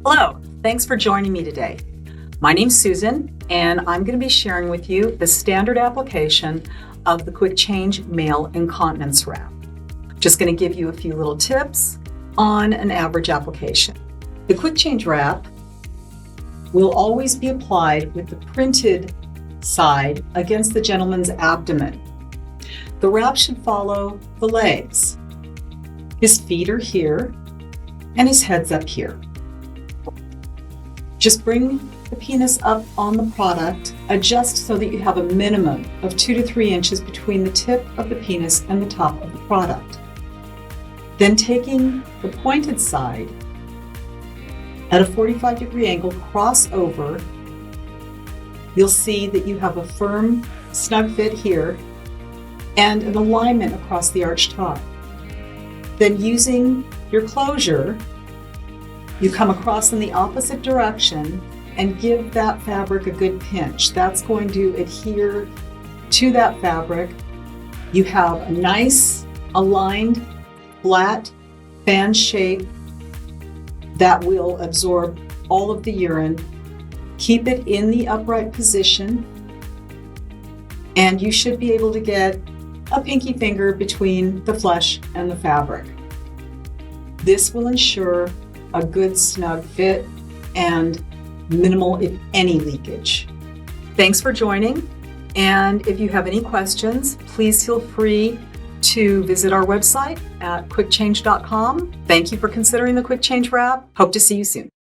Hello, thanks for joining me today. My name's Susan, and I'm going to be sharing with you the standard application of the QuickChange Male Incontinence Wrap. Just going to give you a few little tips on an average application. The QuickChange Wrap will always be applied with the printed side against the gentleman's abdomen. The wrap should follow the legs. His feet are here, and his head's up here. Just bring the penis up on the product, adjust so that you have a minimum of 2 to 3 inches between the tip of the penis and the top of the product. Then taking the pointed side at a 45-degree angle, cross over, you'll see that you have a firm, snug fit here and an alignment across the arch top. Then using your closure, you come across in the opposite direction and give that fabric a good pinch. That's going to adhere to that fabric. You have a nice, aligned, flat fan shape that will absorb all of the urine. Keep it in the upright position, and you should be able to get a pinky finger between the flesh and the fabric. This will ensure a good snug fit and minimal, if any, leakage. Thanks for joining, and if you have any questions, please feel free to visit our website at QuickChange.com. Thank you for considering the QuickChange Wrap. Hope to see you soon.